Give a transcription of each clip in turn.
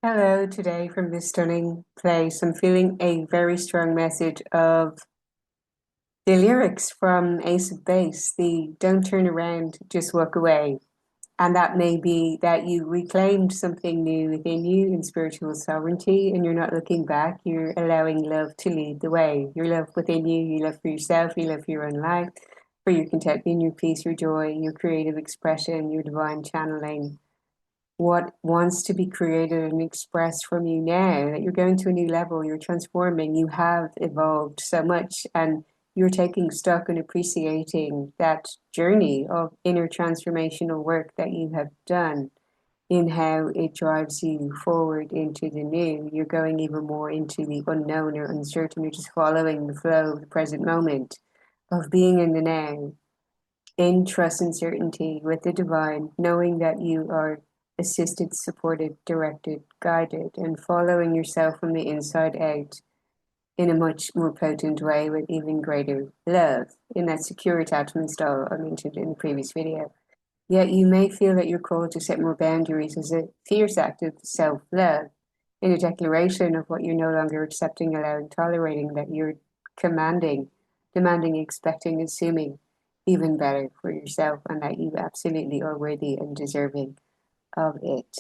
Hello, today from this stunning place. I'm feeling a very strong message of the lyrics from Ace of Base, the don't turn around, just walk away. And that may be that you reclaimed something new within you in spiritual sovereignty and you're not looking back. You're allowing love to lead the way. Your love within you, you love for yourself, you love for your own life, for your contentment, your peace, your joy, your creative expression, your divine channeling, what wants to be created and expressed from you now, that you're going to a new level, you're transforming, you have evolved so much, and you're taking stock and appreciating that journey of inner transformational work that you have done in how it drives you forward into the new. You're going even more into the unknown or uncertain. You're just following the flow of the present moment of being in the now, in trust and certainty with the divine, knowing that you are assisted, supported, directed, guided, and following yourself from the inside out in a much more potent way with even greater love in that secure attachment style I mentioned in the previous video. Yet you may feel that you're called to set more boundaries as a fierce act of self-love, in a declaration of what you're no longer accepting, allowing, tolerating, that you're commanding, demanding, expecting, assuming even better for yourself, and that you absolutely are worthy and deserving of it.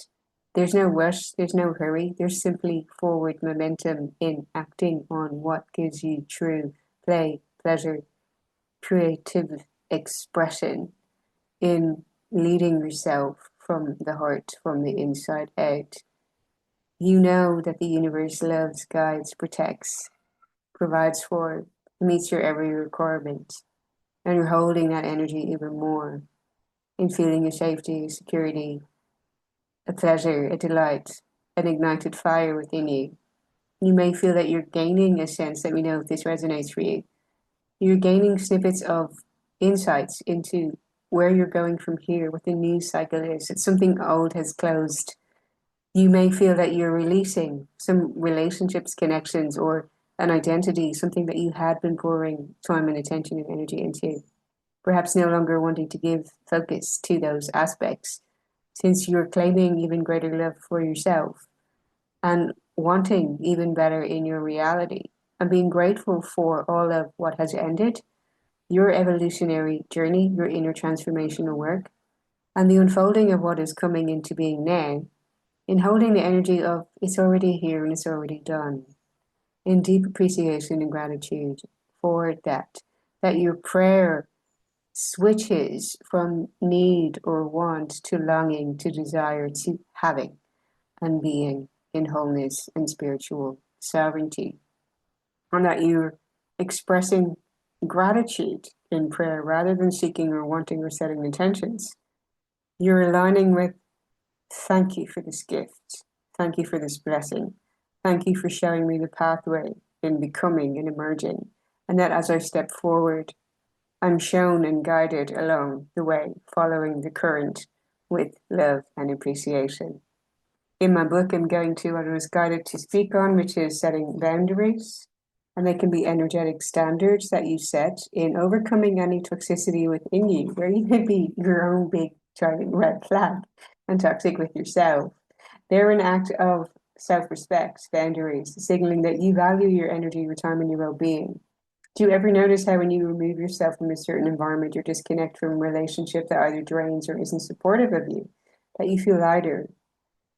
There's no rush, there's no hurry, there's simply forward momentum in acting on what gives you true play, pleasure, creative expression, in leading yourself from the heart, from the inside out. You know that the universe loves, guides, protects, provides for, meets your every requirement, and you're holding that energy even more in feeling a safety, a security, a pleasure, a delight, an ignited fire within you. You may feel that you're gaining a sense, let me know if this resonates for you. You're gaining snippets of insights into where you're going from here, what the news cycle is. It's something old has closed. You may feel that you're releasing some relationships, connections, or an identity, something that you had been pouring time and attention and energy into. Perhaps no longer wanting to give focus to those aspects, since you're claiming even greater love for yourself and wanting even better in your reality and being grateful for all of what has ended, your evolutionary journey, your inner transformational work, and the unfolding of what is coming into being now, in holding the energy of it's already here and it's already done, in deep appreciation and gratitude for that, that your prayer switches from need or want to longing to desire to having and being in wholeness and spiritual sovereignty, and that you're expressing gratitude in prayer rather than seeking or wanting or setting intentions. You're aligning with thank you for this gift. Thank you for this blessing. Thank you for showing me the pathway in becoming and emerging. And that as I step forward, I'm shown and guided along the way, following the current with love and appreciation. In my book, I'm going to what I was guided to speak on, which is setting boundaries. And they can be energetic standards that you set in overcoming any toxicity within you, where you may be your own big giant red flag and toxic with yourself. They're an act of self-respect, boundaries, signaling that you value your energy, your time, and your well-being. Do you ever notice how when you remove yourself from a certain environment or disconnect from a relationship that either drains or isn't supportive of you, that you feel lighter?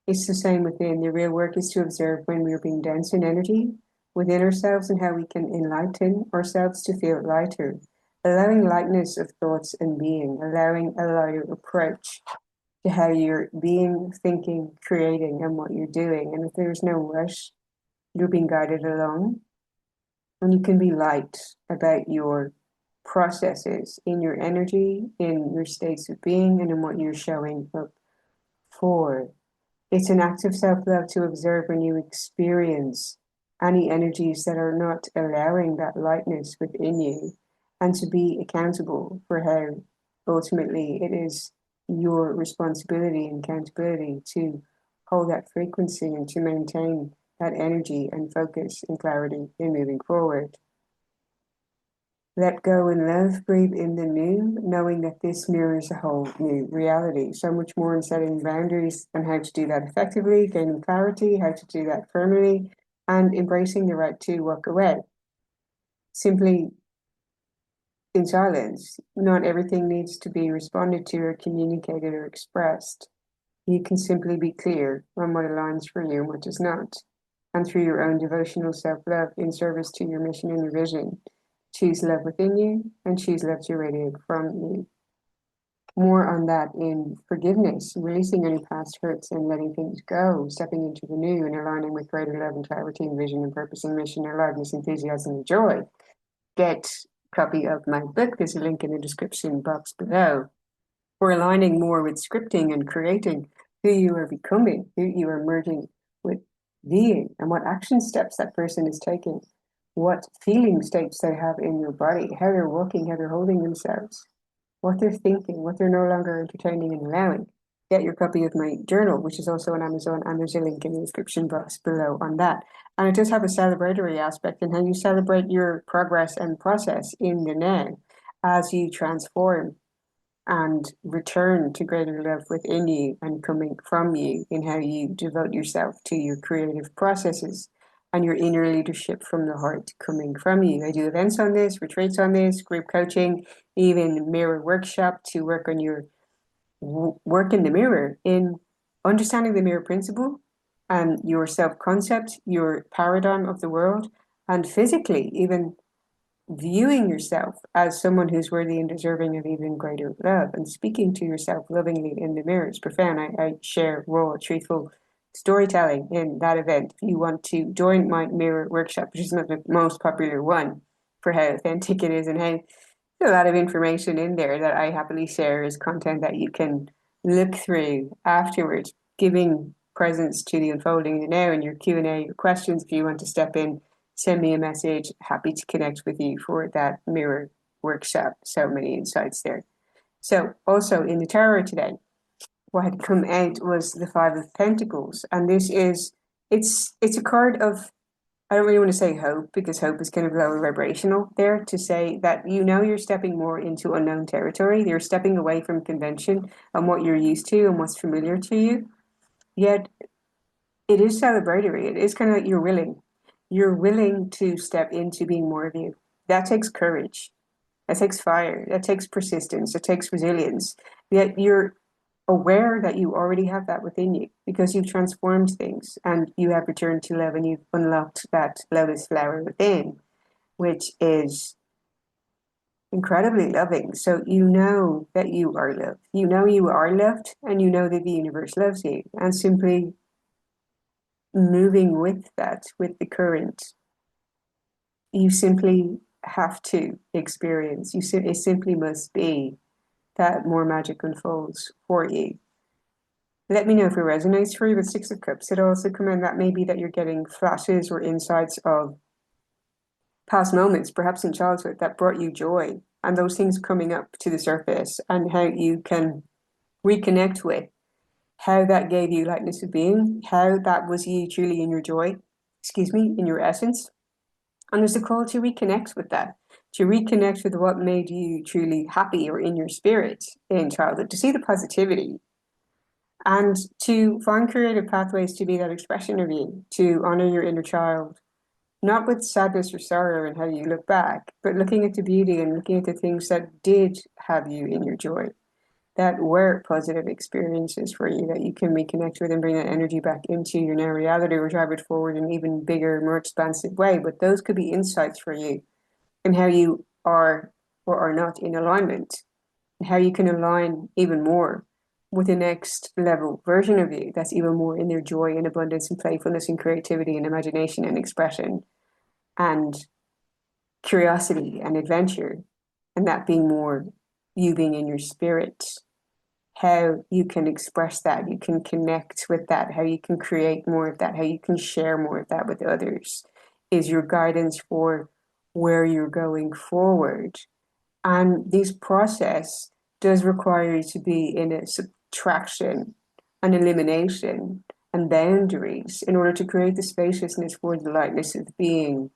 It's the same within. The real work is to observe when we're being dense in energy within ourselves and how we can enlighten ourselves to feel lighter, allowing lightness of thoughts and being, allowing a lighter approach to how you're being, thinking, creating, and what you're doing. And if there's no rush, you're being guided along, and you can be light about your processes in your energy, in your states of being, and in what you're showing up for. It's an act of self-love to observe when you experience any energies that are not allowing that lightness within you, and to be accountable for how ultimately it is your responsibility and accountability to hold that frequency and to maintain that energy and focus and clarity in moving forward. Let go and love, breathe in the new, knowing that this mirrors a whole new reality. So much more in setting boundaries and how to do that effectively, gaining clarity, how to do that firmly, and embracing the right to walk away. Simply in silence, not everything needs to be responded to or communicated or expressed. You can simply be clear on what aligns for you and what does not. And through your own devotional self-love in service to your mission and your vision, choose love within you and choose love to radiate from you. More on that in forgiveness, releasing any past hurts and letting things go, stepping into the new and aligning with greater love and clarity and vision and purpose and mission, aliveness, enthusiasm, and joy. Get a copy of my book. There's a link in the description box below. We're aligning more with scripting and creating who you are becoming, who you are merging with being, and what action steps that person is taking, what feeling states they have in your body, how they're walking, how they're holding themselves, what they're thinking, what they're no longer entertaining and allowing. Get your copy of my journal, which is also on Amazon, and there's a link in the description box below on that. And it does have a celebratory aspect in how you celebrate your progress and process in the now as you transform and return to greater love within you and coming from you in how you devote yourself to your creative processes and your inner leadership from the heart coming from you. I do events on this, retreats on this, group coaching, even mirror workshop to work on your work in the mirror, in understanding the mirror principle and your self-concept, your paradigm of the world, and physically even viewing yourself as someone who's worthy and deserving of even greater love and speaking to yourself lovingly in the mirror is profound. I share raw, truthful storytelling in that event. If you want to join my mirror workshop, which is not the most popular one for how authentic it is and how a lot of information in there that I happily share as content that you can look through afterwards, giving presence to the unfolding in the now and your Q&A, your questions. If you want to step in, send me a message. Happy to connect with you for that mirror workshop. So many insights there. So also in the tarot today, what had come out was the Five of Pentacles. And this is, it's a card of, I don't really want to say hope because hope is kind of lower vibrational there, to say that you know you're stepping more into unknown territory. You're stepping away from convention and what you're used to and what's familiar to you. Yet it is celebratory. It is kind of like you're willing. You're willing to step into being more of you. That takes courage. That takes fire. That takes persistence. It takes resilience. Yet you're aware that you already have that within you because you've transformed things and you have returned to love and you've unlocked that lotus flower within, which is incredibly loving. So you know that you are loved. You know you are loved and you know that the universe loves you. And simply moving with that, with the current, you simply have to experience. It simply must be that more magic unfolds for you. Let me know if it resonates for you with Six of Cups. It also commend that maybe that you're getting flashes or insights of past moments, perhaps in childhood, that brought you joy, and those things coming up to the surface, and how you can reconnect with how that gave you lightness of being, how that was you truly in your joy, in your essence. And there's a call to reconnect with that, to reconnect with what made you truly happy or in your spirit in childhood, to see the positivity and to find creative pathways to be that expression of you, to honor your inner child, not with sadness or sorrow and how you look back, but looking at the beauty and looking at the things that did have you in your joy, that were positive experiences for you that you can reconnect with and bring that energy back into your now reality or drive it forward in an even bigger, more expansive way. But those could be insights for you and how you are or are not in alignment, and how you can align even more with the next level version of you that's even more in their joy and abundance and playfulness and creativity and imagination and expression and curiosity and adventure, and that being more you being in your spirit, how you can express that, you can connect with that, how you can create more of that, how you can share more of that with others is your guidance for where you're going forward. And this process does require you to be in a subtraction and elimination and boundaries in order to create the spaciousness for the lightness of being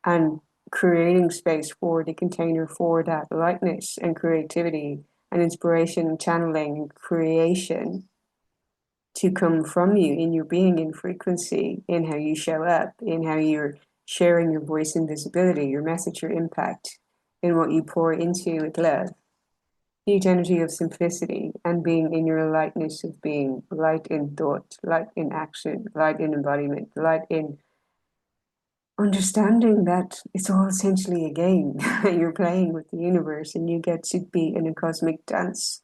and creating space for the container for that lightness and creativity and inspiration and channeling and creation to come from you in your being, in frequency, in how you show up, in how you're sharing your voice and visibility, your message, your impact, in what you pour into with love. Huge energy of simplicity and being in your lightness of being, light in thought, light in action, light in embodiment, light in understanding that it's all essentially a game. You're playing with the universe and you get to be in a cosmic dance.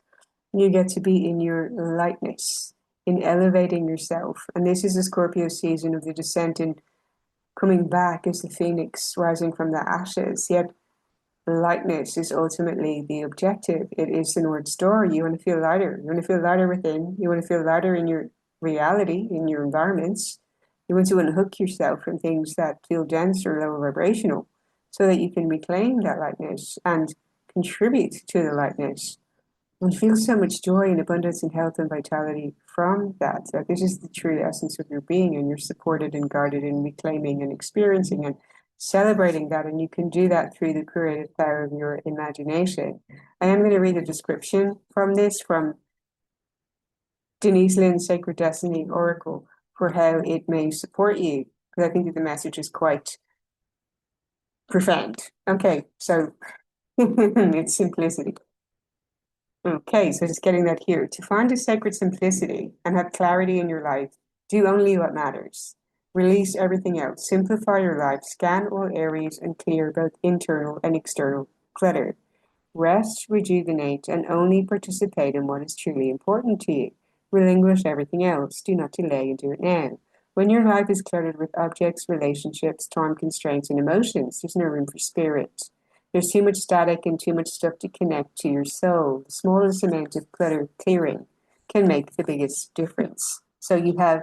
You get to be in your lightness, in elevating yourself. And this is a Scorpio season of the descent and coming back as the phoenix rising from the ashes. Yet lightness is ultimately the objective. It is the North Star. You want to feel lighter. You want to feel lighter within. You want to feel lighter in your reality, in your environments. You want to unhook yourself from things that feel dense or low vibrational so that you can reclaim that lightness and contribute to the lightness and feel so much joy and abundance and health and vitality from that. That this is the true essence of your being, and you're supported and guarded and reclaiming and experiencing and celebrating that. And you can do that through the creative power of your imagination. I am going to read a description from this from Denise Lynn's Sacred Destiny Oracle for how it may support you, because I think that the message is quite profound. Okay, so it's simplicity. Okay, so just getting that here. To find a sacred simplicity and have clarity in your life, do only what matters. Release everything else. Simplify your life. Scan all areas and clear both internal and external clutter. Rest, rejuvenate, and only participate in what is truly important to you. Relinquish everything else. Do not delay and do it now. When your life is cluttered with objects, relationships, time constraints, and emotions, there's no room for spirit. There's too much static and too much stuff to connect to your soul. The smallest amount of clutter clearing can make the biggest difference. So you have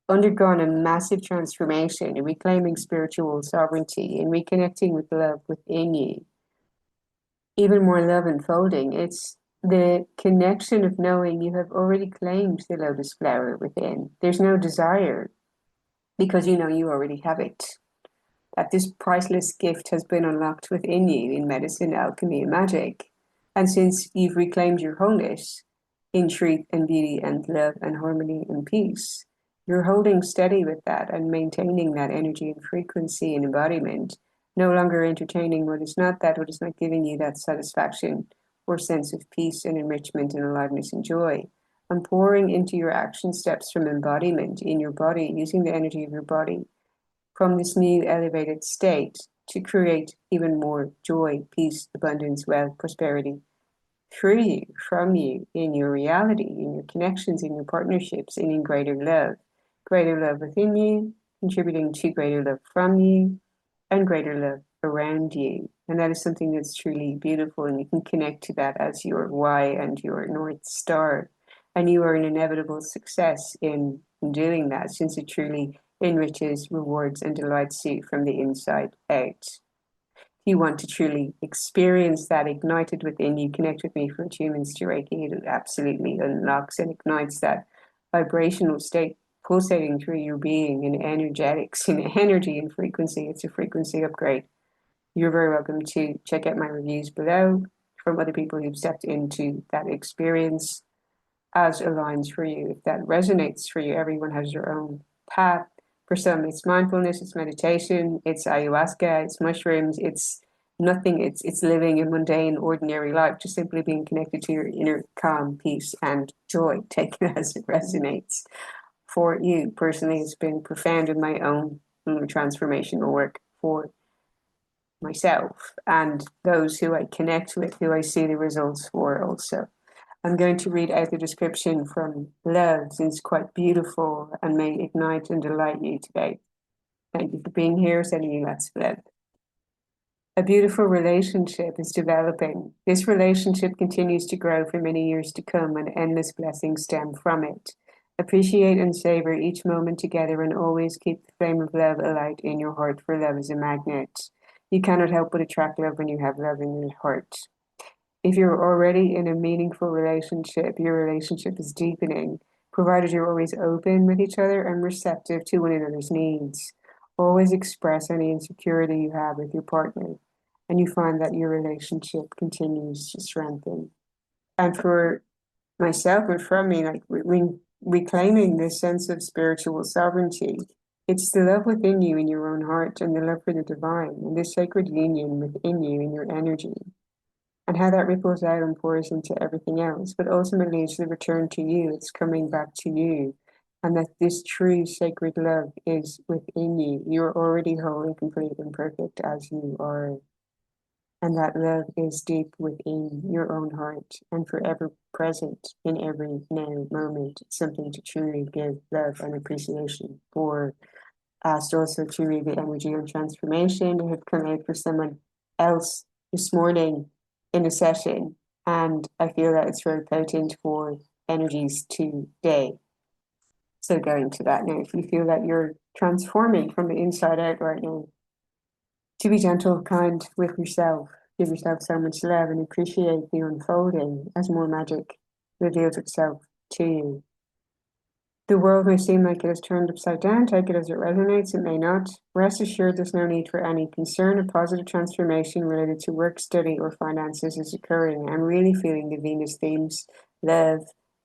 undergone a massive transformation in reclaiming spiritual sovereignty and reconnecting with love within you. Even more love unfolding. It's the connection of knowing you have already claimed the lotus flower within. There's no desire because you know you already have it. That this priceless gift has been unlocked within you in medicine, alchemy, and magic. And since you've reclaimed your wholeness in truth and beauty and love and harmony and peace, you're holding steady with that and maintaining that energy and frequency and embodiment, no longer entertaining what is not that, what is not giving you that satisfaction or sense of peace and enrichment and aliveness and joy. And pouring into your action steps from embodiment in your body, using the energy of your body from this new elevated state to create even more joy, peace, abundance, wealth, prosperity through you, from you, in your reality, in your connections, in your partnerships, and in greater love within you, contributing to greater love from you, and greater love around you. And that is something that's truly beautiful, and you can connect to that as your why and your North Star. And you are an inevitable success in doing that, since it truly enriches, rewards, and delights you from the inside out. If you want to truly experience that ignited within you, connect with me for attunements to Reiki. It absolutely unlocks and ignites that vibrational state pulsating through your being in energetics, in energy and frequency. It's a frequency upgrade. You're very welcome to check out my reviews below from other people who've stepped into that experience as aligns for you. If that resonates for you, everyone has their own path. For some, it's mindfulness, it's meditation, it's ayahuasca, it's mushrooms, it's nothing. It's living a mundane, ordinary life, just simply being connected to your inner calm, peace, and joy. Take it as it resonates. For you personally, it's been profound in my own transformational work for myself and those who I connect with, who I see the results for also. I'm going to read out the description from Love, since it's quite beautiful and may ignite and delight you today. Thank you for being here, sending you lots of love. A beautiful relationship is developing. This relationship continues to grow for many years to come, and endless blessings stem from it. Appreciate and savor each moment together, and always keep the flame of love alight in your heart, for love is a magnet. You cannot help but attract love when you have love in your heart. If you're already in a meaningful relationship, your relationship is deepening, provided you're always open with each other and receptive to one another's needs. Always express any insecurity you have with your partner, and you find that your relationship continues to strengthen. And for myself and from me, like reclaiming this sense of spiritual sovereignty, it's the love within you in your own heart and the love for the divine and this sacred union within you in your energy and how that ripples out and pours into everything else. But ultimately, it's the return to you, it's coming back to you. And that this true sacred love is within you. You're already whole and complete and perfect as you are. And that love is deep within your own heart and forever present in every now moment. It's something to truly give love and appreciation for. Asked also to read the energy of transformation. It had come out for someone else this morning in a session, and I feel that it's very potent for energies today. So going to that now, if you feel that you're transforming from the inside out right now, to be gentle, kind with yourself, give yourself so much love and appreciate the unfolding as more magic reveals itself to you. The world may seem like it is turned upside down. Take it as it resonates. It may not. Rest assured, there's no need for any concern. A positive transformation related to work, study, or finances is occurring. I'm really feeling the Venus themes: love,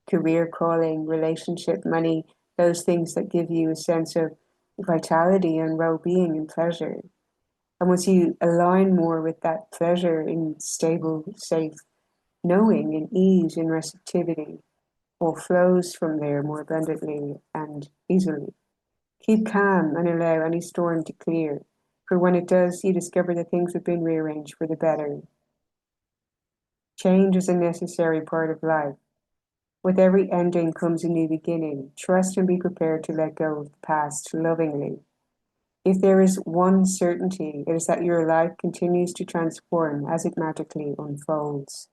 career, calling, relationship, money, those things that give you a sense of vitality and well-being and pleasure. And once you align more with that pleasure in stable, safe knowing and ease and receptivity, or flows from there more abundantly and easily. Keep calm and allow any storm to clear, for when it does, you discover that things have been rearranged for the better. Change is a necessary part of life. With every ending comes a new beginning. Trust and be prepared to let go of the past lovingly. If there is one certainty, it is that your life continues to transform as it magically unfolds.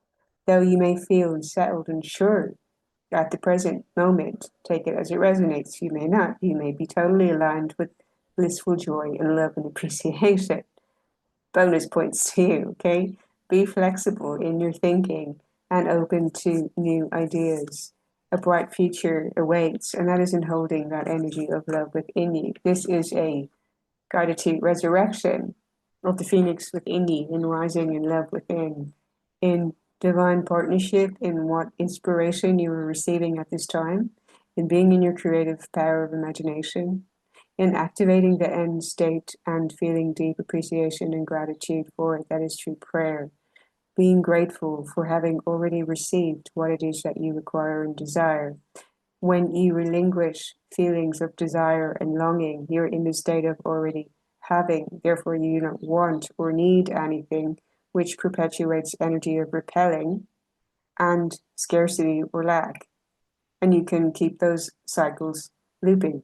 Though you may feel unsettled and sure at the present moment, take it as it resonates. You may not. You may be totally aligned with blissful joy and love and appreciation. Bonus points to you, okay? Be flexible in your thinking and open to new ideas. A bright future awaits, and that is in holding that energy of love within you. This is a guided to resurrection of the phoenix within you, in rising in love within, in divine partnership, in what inspiration you are receiving at this time, in being in your creative power of imagination, in activating the end state and feeling deep appreciation and gratitude for it. That is true prayer. Being grateful for having already received what it is that you require and desire. When you relinquish feelings of desire and longing, you're in the state of already having. Therefore, you do not want or need anything, which perpetuates energy of repelling and scarcity or lack. And you can keep those cycles looping.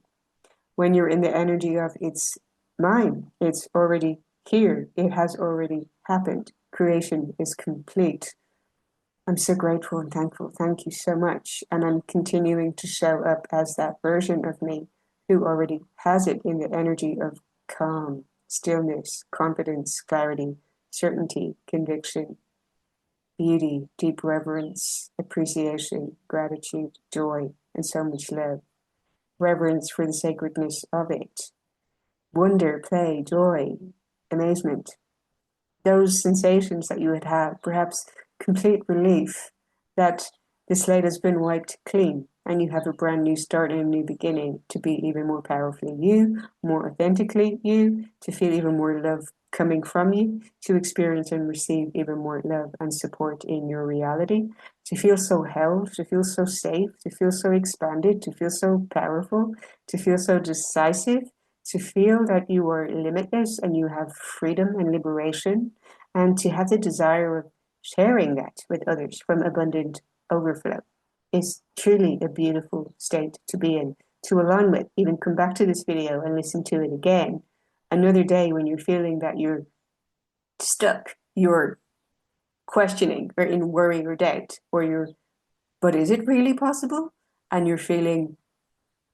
When you're in the energy of it's mine, it's already here, it has already happened, creation is complete. I'm so grateful and thankful. Thank you so much. And I'm continuing to show up as that version of me who already has it in the energy of calm, stillness, confidence, clarity, certainty, conviction, beauty, deep reverence, appreciation, gratitude, joy, and so much love. Reverence for the sacredness of it. Wonder, play, joy, amazement. Those sensations that you would have, perhaps complete relief that the slate has been wiped clean and you have a brand new start and a new beginning to be even more powerfully you, more authentically you, to feel even more love coming from you, to experience and receive even more love and support in your reality, to feel so held, to feel so safe, to feel so expanded, to feel so powerful, to feel so decisive, to feel that you are limitless and you have freedom and liberation, and to have the desire of sharing that with others from abundant overflow is truly a beautiful state to be in, to align with. Even come back to this video and listen to it again another day when you're feeling that you're stuck, you're questioning or in worry or doubt, or but is it really possible? And you're feeling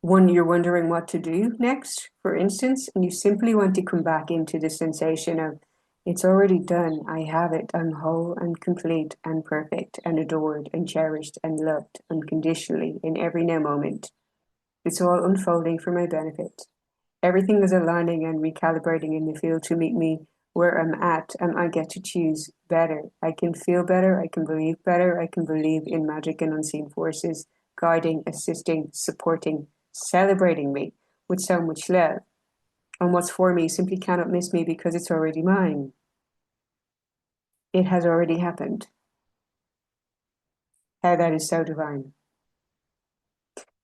you're wondering what to do next, for instance, and you simply want to come back into the sensation of it's already done. I have it. I'm whole and complete and perfect and adored and cherished and loved unconditionally in every now moment. It's all unfolding for my benefit. Everything is aligning and recalibrating in the field to meet me where I'm at, and I get to choose better. I can feel better, I can believe better, I can believe in magic and unseen forces, guiding, assisting, supporting, celebrating me with so much love. And what's for me simply cannot miss me because it's already mine. It has already happened. How that is so divine.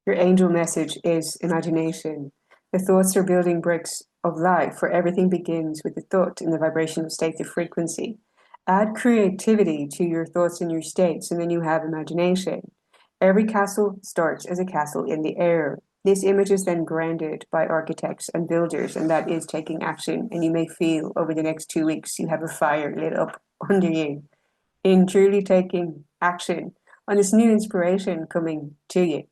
Your angel message is imagination. The thoughts are building bricks of life, for everything begins with the thought in the vibrational state of frequency. Add creativity to your thoughts and your states, and then you have imagination. Every castle starts as a castle in the air. This image is then grounded by architects and builders, and that is taking action. And you may feel over the next 2 weeks you have a fire lit up under you in truly taking action on this new inspiration coming to you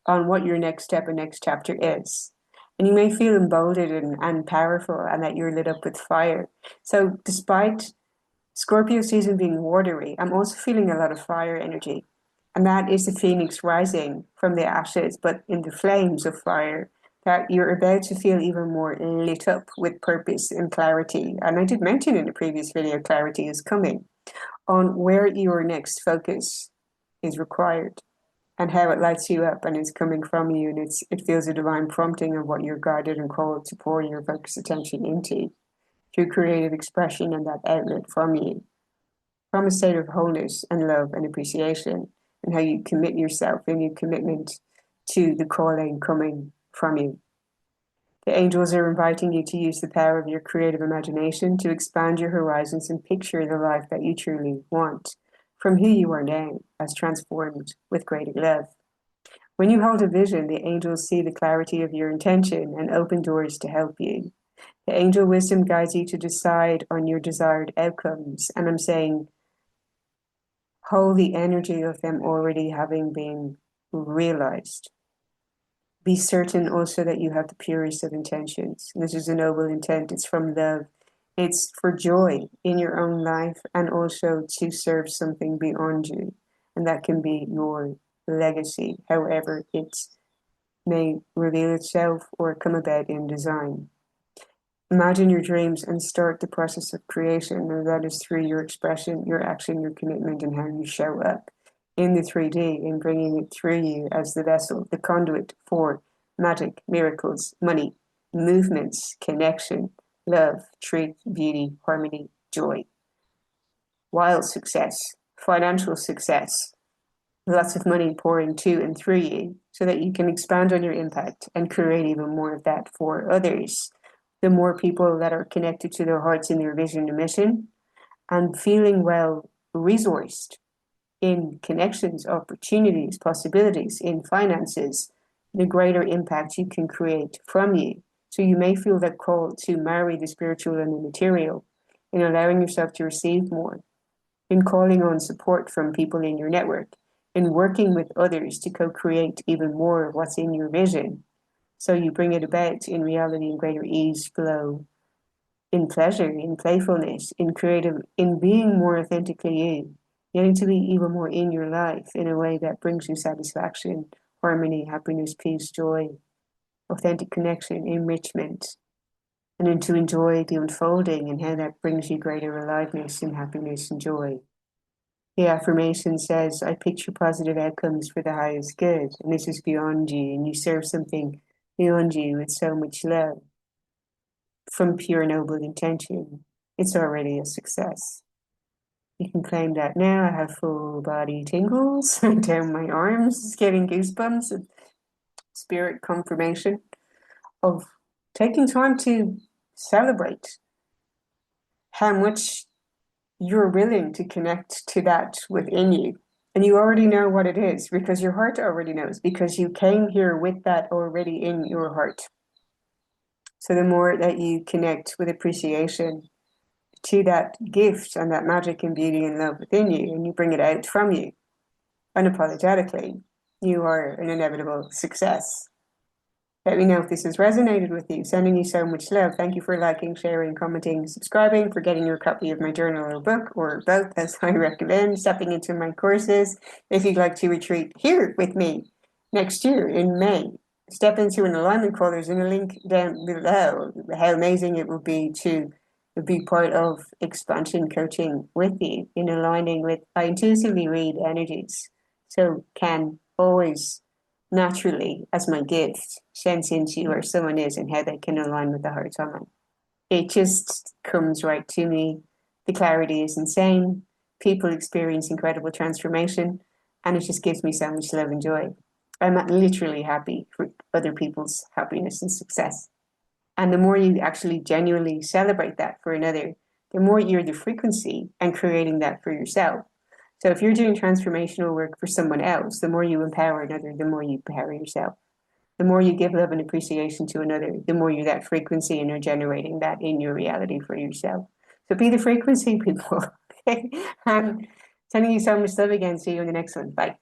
on what your next step and next chapter is. And you may feel emboldened and powerful and that you're lit up with fire. So despite Scorpio season being watery, I'm also feeling a lot of fire energy. And that is the phoenix rising from the ashes, but in the flames of fire, that you're about to feel even more lit up with purpose and clarity. And I did mention in the previous video, clarity is coming on where your next focus is required and how it lights you up and is coming from you, and it feels a divine prompting of what you're guided and called to pour your focused attention into through creative expression and that outlet from you, from a state of wholeness and love and appreciation, and how you commit yourself in your commitment to the calling coming from you. The angels are inviting you to use the power of your creative imagination to expand your horizons and picture the life that you truly want from who you are now as transformed with greater love. When you hold a vision, the angels see the clarity of your intention and open doors to help you. The angel wisdom guides you to decide on your desired outcomes. And I'm saying, hold the energy of them already having been realized. Be certain also that you have the purest of intentions. This is a noble intent. It's from love. It's for joy in your own life and also to serve something beyond you. And that can be your legacy, however it may reveal itself or come about in design. Imagine your dreams and start the process of creation, and that is through your expression, your action, your commitment, and how you show up in the 3D and bringing it through you as the vessel, the conduit for magic, miracles, money, movements, connection, love, truth, beauty, harmony, joy, wild success, financial success, lots of money pouring to and through you so that you can expand on your impact and create even more of that for others. The more people that are connected to their hearts and their vision and mission and feeling well resourced in connections, opportunities, possibilities, in finances, the greater impact you can create from you. So you may feel that call to marry the spiritual and the material in allowing yourself to receive more, in calling on support from people in your network, in working with others to co-create even more of what's in your vision. So you bring it about in reality in greater ease, flow, in pleasure, in playfulness, in creative, in being more authentically you, getting to be even more in your life in a way that brings you satisfaction, harmony, happiness, peace, joy, authentic connection, enrichment, and then to enjoy the unfolding and how that brings you greater aliveness and happiness and joy. The affirmation says, I picture positive outcomes for the highest good, and this is beyond you, and you serve something beyond you with so much love from pure noble intention. It's already a success. You can claim that now. I have full body tingles down my arms, getting goosebumps, and spirit confirmation of taking time to celebrate how much you're willing to connect to that within you. And you already know what it is because your heart already knows, because you came here with that already in your heart. So the more that you connect with appreciation to that gift and that magic and beauty and love within you, and you bring it out from you unapologetically, you are an inevitable success. Let me know if this has resonated with you. Sending you so much love. Thank you for liking, sharing, commenting, subscribing, for getting your copy of my journal or book, or both, as I recommend, stepping into my courses. If you'd like to retreat here with me next year in May, step into an alignment call, there's a link down below. How amazing it would be to be part of expansion coaching with you in aligning with. I intuitively read energies, so can always naturally, as my gift, sense into where someone is and how they can align with the heart on. It just comes right to me. The clarity is insane. People experience incredible transformation, and it just gives me so much love and joy. I'm literally happy for other people's happiness and success. And the more you actually genuinely celebrate that for another, the more you're the frequency and creating that for yourself. So if you're doing transformational work for someone else, the more you empower another, the more you empower yourself. The more you give love and appreciation to another, the more you're that frequency and you're generating that in your reality for yourself. So be the frequency, people. Okay. And sending you so much love again. See you in the next one. Bye.